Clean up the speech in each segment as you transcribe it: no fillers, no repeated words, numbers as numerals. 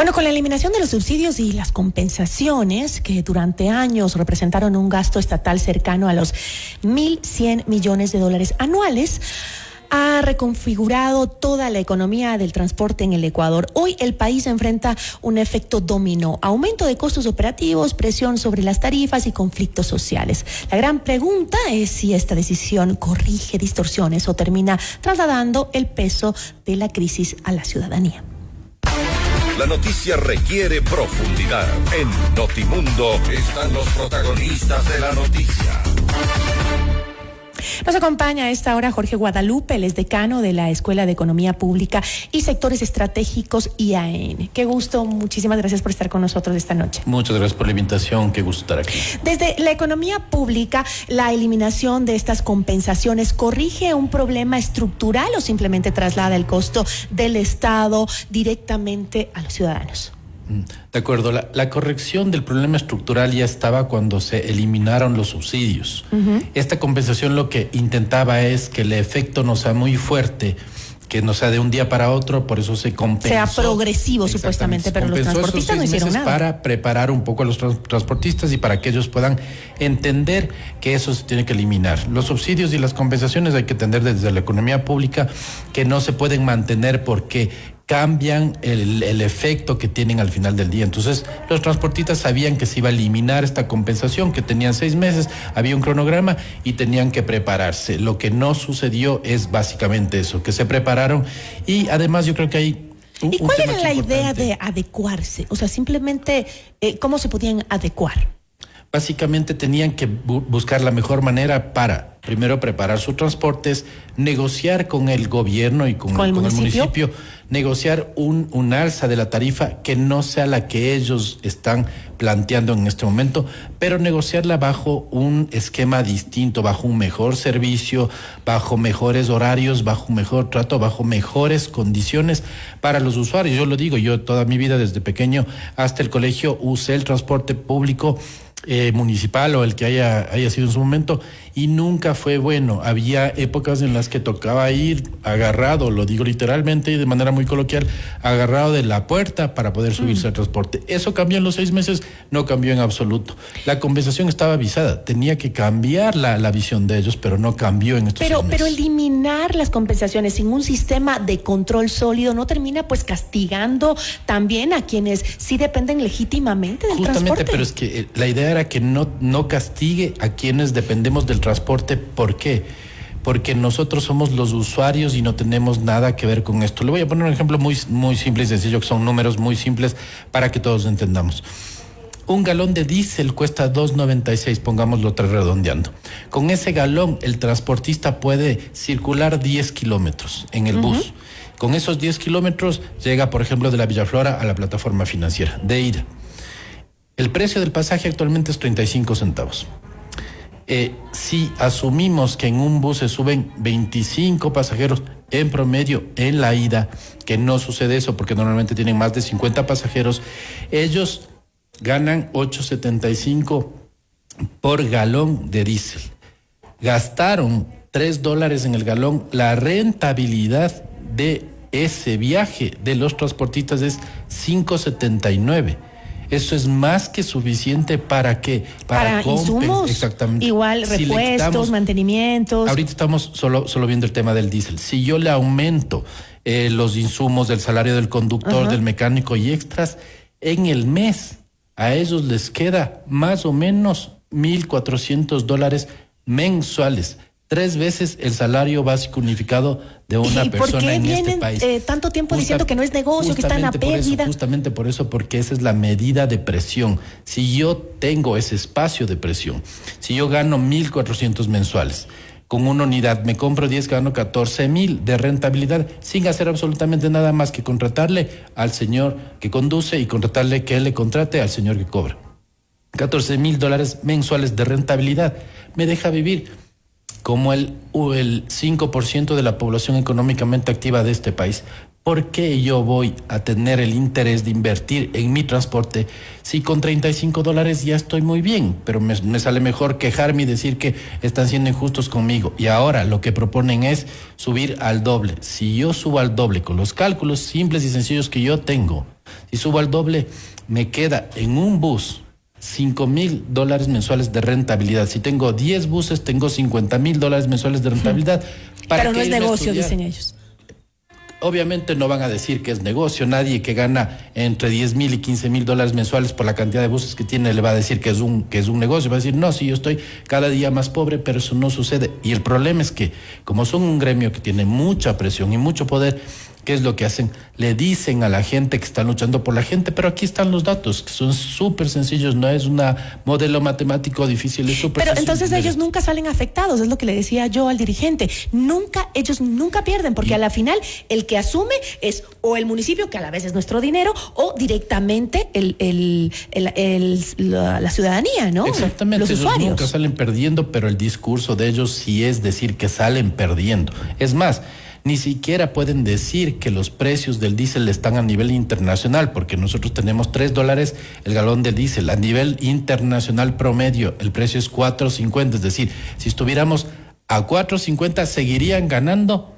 Bueno, con la eliminación de los subsidios y las compensaciones que durante años representaron un gasto estatal cercano a los 1.100 millones de dólares anuales, ha reconfigurado toda la economía del transporte en el Ecuador. Hoy el país enfrenta un efecto dominó, aumento de costos operativos, presión sobre las tarifas y conflictos sociales. La gran pregunta es si esta decisión corrige distorsiones o termina trasladando el peso de la crisis a la ciudadanía. La noticia requiere profundidad. En Notimundo están los protagonistas de la noticia. Nos acompaña a esta hora Jorge Guadalupe, él es decano de la Escuela de Economía Pública y Sectores Estratégicos IAN. Qué gusto, muchísimas gracias por estar con nosotros esta noche. Muchas gracias por la invitación, qué gusto estar aquí. Desde la economía pública, ¿la eliminación de estas compensaciones corrige un problema estructural o simplemente traslada el costo del Estado directamente a los ciudadanos? De acuerdo, la corrección del problema estructural ya estaba cuando se eliminaron los subsidios. Esta compensación lo que intentaba es que el efecto no sea muy fuerte, que no sea de un día para otro, por eso se compensó. Sea progresivo supuestamente, pero los transportistas no hicieron nada. Para preparar un poco a los transportistas y para que ellos puedan entender que eso se tiene que eliminar. Los subsidios y las compensaciones hay que entender desde la economía pública que no se pueden mantener porque cambian el efecto que tienen al final del día. Entonces, los transportistas sabían que se iba a eliminar esta compensación, que tenían 6 meses, había un cronograma y tenían que prepararse. Lo que no sucedió es básicamente eso, que se prepararon y además yo creo que hay ¿Y cuál era la idea de adecuarse? O sea, simplemente, ¿cómo se podían adecuar? Básicamente tenían que buscar la mejor manera para, primero, preparar sus transportes, negociar con el gobierno y con el municipio, negociar un alza de la tarifa que no sea la que ellos están planteando en este momento, pero negociarla bajo un esquema distinto, bajo un mejor servicio, bajo mejores horarios, bajo un mejor trato, bajo mejores condiciones para los usuarios. Yo lo digo, yo toda mi vida desde pequeño hasta el colegio usé el transporte público municipal o el que haya sido en su momento y nunca fue bueno. Había épocas en las que tocaba ir agarrado, lo digo literalmente y de manera muy coloquial, agarrado de la puerta para poder subirse al transporte. Eso cambió en los 6 meses, no cambió en absoluto. La compensación estaba avisada, tenía que cambiar la visión de ellos, pero no cambió en estos 6 meses. Pero eliminar las compensaciones sin un sistema de control sólido no termina pues castigando también a quienes sí dependen legítimamente del transporte. Pero es que la idea era que no castigue a quienes dependemos del transporte. ¿Por qué? Porque nosotros somos los usuarios y no tenemos nada que ver con esto. Le voy a poner un ejemplo muy, muy simple y sencillo, que son números muy simples para que todos entendamos. Un galón de diésel cuesta 2.96, pongámoslo redondeando. Con ese galón el transportista puede circular 10 kilómetros en el bus. Con esos 10 kilómetros llega, por ejemplo, de la Villaflora a la plataforma financiera, de ida. El precio del pasaje actualmente es 35 centavos. Si asumimos que en un bus se suben 25 pasajeros en promedio en la ida, que no sucede eso porque normalmente tienen más de 50 pasajeros, ellos ganan 8.75 por galón de diésel. Gastaron $3 en el galón. La rentabilidad de ese viaje de los transportistas es 5.79. Eso es más que suficiente para ¿qué? Para insumos, exactamente. Igual repuestos, mantenimientos. Ahorita estamos solo viendo el tema del diésel. Si yo le aumento los insumos del salario del conductor, del mecánico y extras, en el mes a ellos les queda más o menos $1.400 mensuales. 3 veces el salario básico unificado de una persona en este país. ¿Por qué vienen tanto tiempo diciendo que no es negocio, que están a pérdida? Justamente por eso, porque esa es la medida de presión. Si yo tengo ese espacio de presión, si yo gano 1.400 mensuales, con una unidad me compro 10, gano 14.000 de rentabilidad, sin hacer absolutamente nada más que contratarle al señor que conduce y contratarle que él le contrate al señor que cobra. $14.000 mensuales de rentabilidad. Me deja vivir como el 5% de la población económicamente activa de este país. ¿Por qué yo voy a tener el interés de invertir en mi transporte si con $35 ya estoy muy bien? Pero me sale mejor quejarme y decir que están siendo injustos conmigo. Y ahora lo que proponen es subir al doble. Si yo subo al doble con los cálculos simples y sencillos que yo tengo, si subo al doble, me queda en un bus $5,000 mensuales de rentabilidad. Si tengo 10 buses, tengo $50,000 mensuales de rentabilidad. Pero no es negocio, dicen ellos. Obviamente no van a decir que es negocio. Nadie que gana entre $10,000 y $15,000 mensuales por la cantidad de buses que tiene le va a decir que es un negocio. Va a decir, no, sí, yo estoy cada día más pobre, pero eso no sucede. Y el problema es que, como son un gremio que tiene mucha presión y mucho poder, ¿qué es lo que hacen? Le dicen a la gente que están luchando por la gente, pero aquí están los datos, que son súper sencillos, no es un modelo matemático difícil, es súper sencillo. Pero entonces ellos nunca salen afectados, es lo que le decía yo al dirigente. Ellos nunca pierden, porque a la final el que asume es o el municipio, que a la vez es nuestro dinero, o directamente la ciudadanía, ¿no? Exactamente, los usuarios. Nunca salen perdiendo, pero el discurso de ellos sí es decir que salen perdiendo. Es más, ni siquiera pueden decir que los precios del diésel están a nivel internacional, porque nosotros tenemos $3 el galón de diésel. A nivel internacional promedio, el precio es $4.50. Es decir, si estuviéramos a $4.50, seguirían ganando,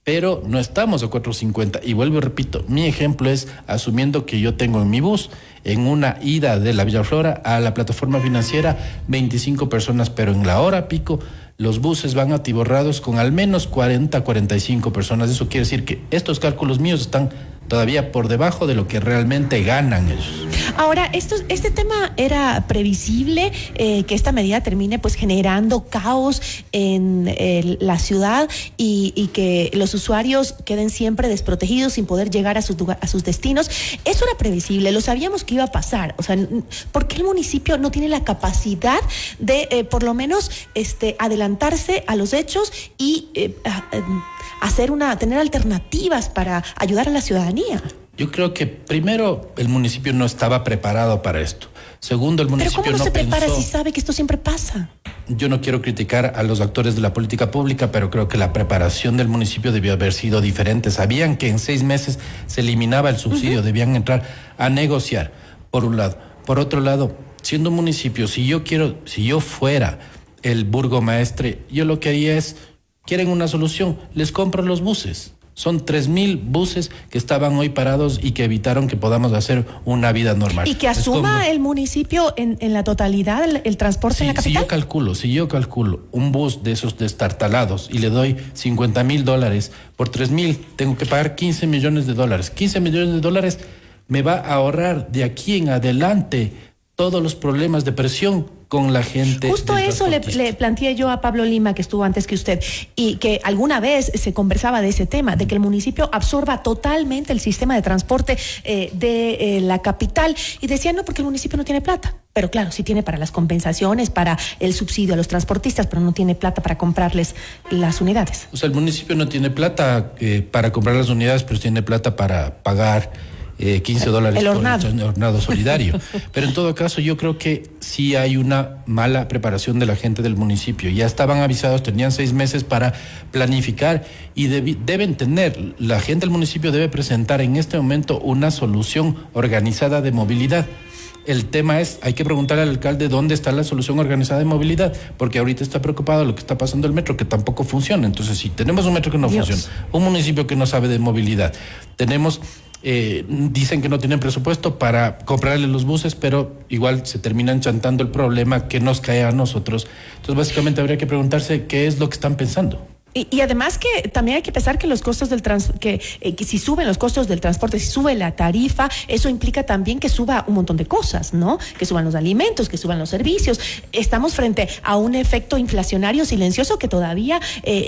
pero no estamos a $4.50. Y vuelvo y repito, mi ejemplo es asumiendo que yo tengo en mi bus, en una ida de la Villaflora a la plataforma financiera, 25 personas, pero en la hora pico, los buses van atiborrados con al menos 40, 45 personas. Eso quiere decir que estos cálculos míos están todavía por debajo de lo que realmente ganan ellos. Ahora, este tema era previsible, que esta medida termine pues generando caos en la ciudad y que los usuarios queden siempre desprotegidos sin poder llegar a sus destinos. Eso era previsible, lo sabíamos que iba a pasar. O sea, ¿por qué el municipio no tiene la capacidad de por lo menos adelantarse a los hechos y tener alternativas para ayudar a la ciudadanía? Yo creo que primero el municipio no estaba preparado para esto. Segundo, el municipio ¿Pero cómo no se prepara pensó... si sabe que esto siempre pasa? Yo no quiero criticar a los actores de la política pública, pero creo que la preparación del municipio debió haber sido diferente. Sabían que en 6 meses se eliminaba el subsidio, debían entrar a negociar, por un lado. Por otro lado, siendo un municipio, si yo fuera el burgomaestre, yo lo que haría es, quieren una solución, les compro los buses. Son 3,000 buses que estaban hoy parados y que evitaron que podamos hacer una vida normal. Y que asuma el municipio en la totalidad el transporte en la capital. Si yo calculo un bus de esos destartalados y le doy $50,000 por 3,000, tengo que pagar $15 millones. $15 millones me va a ahorrar de aquí en adelante todos los problemas de presión con la gente. Justo eso le planteé yo a Pablo Lima, que estuvo antes que usted, y que alguna vez se conversaba de ese tema, de que el municipio absorba totalmente el sistema de transporte de la capital, y decía no, porque el municipio no tiene plata. Pero claro, sí tiene para las compensaciones, para el subsidio a los transportistas, pero no tiene plata para comprarles las unidades. O sea, el municipio no tiene plata para comprar las unidades, pero tiene plata para pagar $15 el por el hornado solidario. Pero en todo caso, yo creo que sí hay una mala preparación de la gente del municipio. Ya estaban avisados, tenían 6 meses para planificar y deben tener, la gente del municipio debe presentar en este momento una solución organizada de movilidad. El tema es, hay que preguntarle al alcalde dónde está la solución organizada de movilidad, porque ahorita está preocupado de lo que está pasando el metro, que tampoco funciona. Entonces, si tenemos un metro que no funciona, un municipio que no sabe de movilidad, tenemos... dicen que no tienen presupuesto para comprarle los buses, pero igual se terminan chantando el problema que nos cae a nosotros. Entonces, básicamente habría que preguntarse qué es lo que están pensando. Y además que también hay que pensar que los costos que si suben los costos del transporte, si sube la tarifa, eso implica también que suba un montón de cosas, ¿no? Que suban los alimentos, que suban los servicios. Estamos frente a un efecto inflacionario silencioso que todavía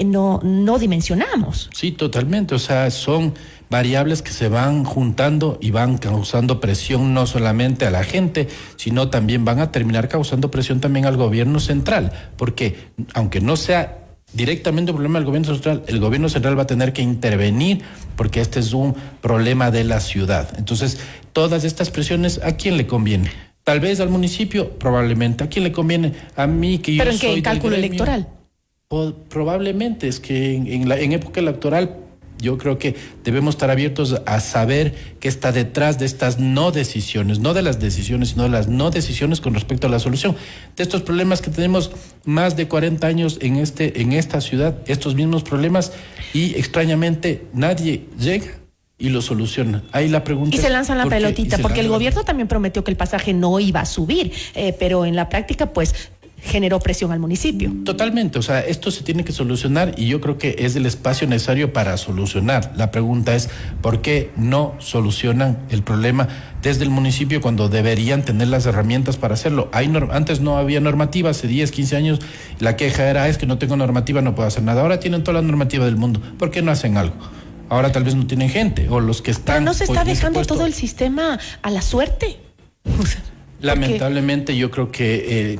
no dimensionamos. Sí, totalmente. O sea, son variables que se van juntando y van causando presión no solamente a la gente, sino también van a terminar causando presión también al gobierno central, porque aunque no sea directamente un problema del gobierno central, el gobierno central va a tener que intervenir porque este es un problema de la ciudad. Entonces, todas estas presiones, ¿a quién le conviene? Tal vez al municipio, probablemente. ¿A quién le conviene? A mí, que yo soy del gremio. ¿Pero en qué cálculo electoral? Probablemente, es que en época electoral yo creo que debemos estar abiertos a saber qué está detrás de estas no decisiones, no de las decisiones, sino de las no decisiones con respecto a la solución de estos problemas que tenemos más de 40 años en esta ciudad, estos mismos problemas, y extrañamente nadie llega y lo soluciona. Ahí la pregunta y se lanzan la pelotita, porque el gobierno también prometió que el pasaje no iba a subir, pero en la práctica, pues, generó presión al municipio. Totalmente, o sea, esto se tiene que solucionar y yo creo que es el espacio necesario para solucionar. La pregunta es, ¿por qué no solucionan el problema desde el municipio cuando deberían tener las herramientas para hacerlo? Antes no había normativa, hace 10, 15 años la queja era, es que no tengo normativa, no puedo hacer nada. Ahora tienen toda la normativa del mundo, ¿por qué no hacen algo? Ahora tal vez no tienen gente, o los que están... Pero no se está dejando todo el sistema a la suerte. Lamentablemente yo creo que...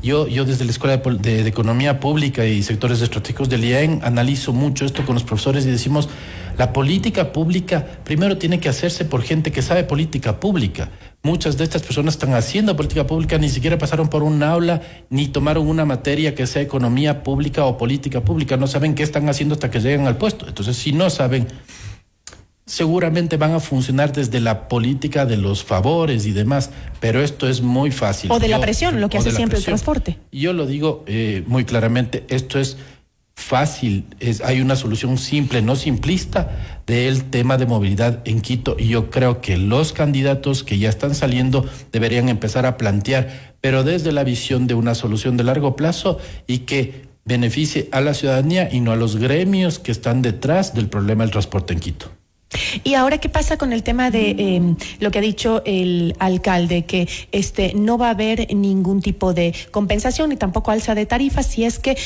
Yo desde la Escuela de Economía Pública y Sectores Estratégicos del IAEN analizo mucho esto con los profesores y decimos, la política pública primero tiene que hacerse por gente que sabe política pública. Muchas de estas personas están haciendo política pública, ni siquiera pasaron por un aula, ni tomaron una materia que sea economía pública o política pública. No saben qué están haciendo hasta que llegan al puesto. Entonces, si no saben, seguramente van a funcionar desde la política de los favores y demás, pero esto es muy fácil. O de la presión, lo que hace siempre el transporte. Yo lo digo muy claramente, esto es fácil, hay una solución simple, no simplista, del tema de movilidad en Quito, y yo creo que los candidatos que ya están saliendo deberían empezar a plantear, pero desde la visión de una solución de largo plazo y que beneficie a la ciudadanía y no a los gremios que están detrás del problema del transporte en Quito. Y ahora, ¿qué pasa con el tema de lo que ha dicho el alcalde, que no va a haber ningún tipo de compensación ni tampoco alza de tarifas si es que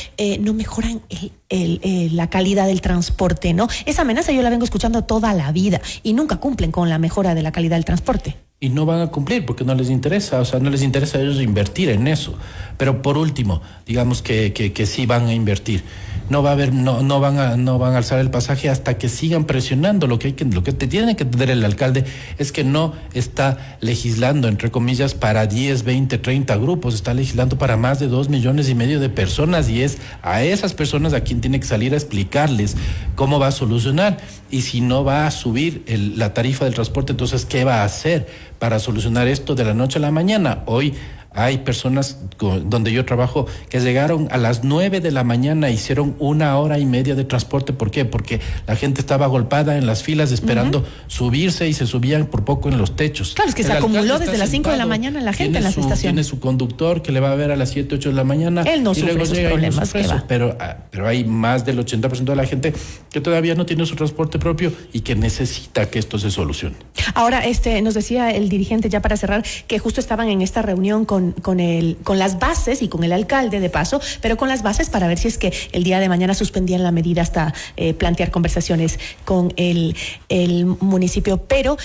no mejoran la calidad del transporte, ¿no? Esa amenaza yo la vengo escuchando toda la vida y nunca cumplen con la mejora de la calidad del transporte. Y no van a cumplir porque no les interesa, o sea, no les interesa a ellos invertir en eso. Pero por último, digamos que sí van a invertir. No va a haber, no van a alzar el pasaje hasta que sigan presionando. Lo que te tiene que entender el alcalde es que no está legislando, entre comillas, para 10, 20, 30 grupos, está legislando para más de 2,5 millones de personas, y es a esas personas a quien tiene que salir a explicarles cómo va a solucionar. Y si no va a subir la tarifa del transporte, entonces, ¿qué va a hacer para solucionar esto de la noche a la mañana? Hoy hay personas donde yo trabajo que llegaron a las 9 de la mañana, hicieron 1 hora y media de transporte. ¿Por qué? Porque la gente estaba agolpada en las filas esperando subirse y se subían por poco en los techos. Claro, es que se acumuló desde las 5 de la mañana la gente en las estaciones. Tiene su conductor que le va a ver a las 7, 8 de la mañana. Él no sufre esos problemas. Pero hay más del 80% de la gente que todavía no tiene su transporte propio y que necesita que esto se solucione. Ahora, nos decía el dirigente, ya para cerrar, que justo estaban en esta reunión con las bases y con el alcalde de paso, pero con las bases para ver si es que el día de mañana suspendían la medida hasta plantear conversaciones con el municipio. Pero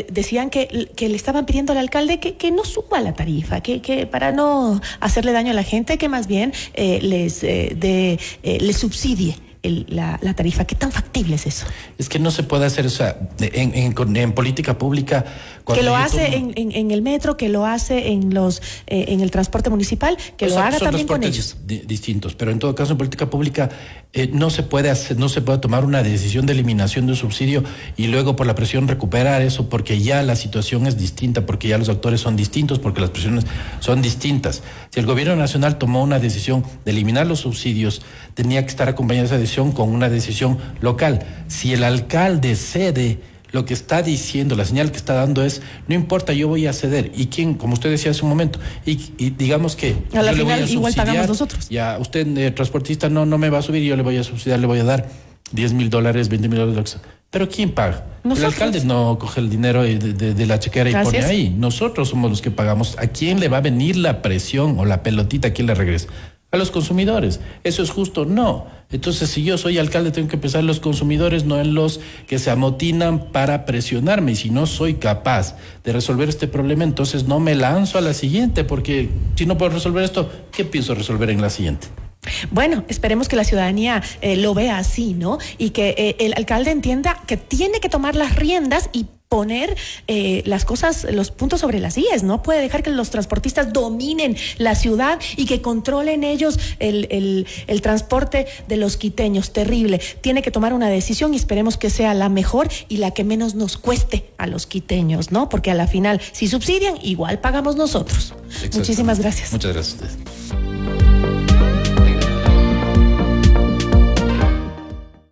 decían que le estaban pidiendo al alcalde que no suba la tarifa, que para no hacerle daño a la gente, que más bien les subsidie la tarifa. ¿Qué tan factible es eso? Es que no se puede hacer, o sea, en política pública. Que lo hace en el metro, que lo hace en el transporte municipal, que lo haga también con ellos. Distintos, pero en todo caso en política pública no se puede tomar una decisión de eliminación de un subsidio y luego por la presión recuperar eso, porque ya la situación es distinta, porque ya los actores son distintos, porque las presiones son distintas. Si el gobierno nacional tomó una decisión de eliminar los subsidios, tenía que estar acompañada esa decisión con una decisión local. Si el alcalde cede, lo que está diciendo, la señal que está dando es, no importa, yo voy a ceder. ¿Y quién? Como usted decía hace un momento. Y digamos que a la final igual pagamos nosotros. Ya usted, transportista, no me va a subir, yo le voy a subsidiar, le voy a dar $10,000, $20,000. ¿Pero quién paga? Nosotros. El alcalde no coge el dinero de la chequera y pone ahí. Nosotros somos los que pagamos. ¿A quién le va a venir la presión o la pelotita? ¿A quién le regresa? A los consumidores. ¿Eso es justo? No. Entonces, si yo soy alcalde, tengo que pensar en los consumidores, no en los que se amotinan para presionarme. Y si no soy capaz de resolver este problema, entonces no me lanzo a la siguiente, porque si no puedo resolver esto, ¿qué pienso resolver en la siguiente? Bueno, esperemos que la ciudadanía lo vea así, ¿no? Y que el alcalde entienda que tiene que tomar las riendas y poner las cosas, los puntos sobre las IES. No puede dejar que los transportistas dominen la ciudad y que controlen ellos el transporte de los quiteños. Terrible. Tiene que tomar una decisión y esperemos que sea la mejor y la que menos nos cueste a los quiteños, ¿no? Porque a la final, si subsidian, igual pagamos nosotros. Muchísimas gracias. Muchas gracias a ustedes.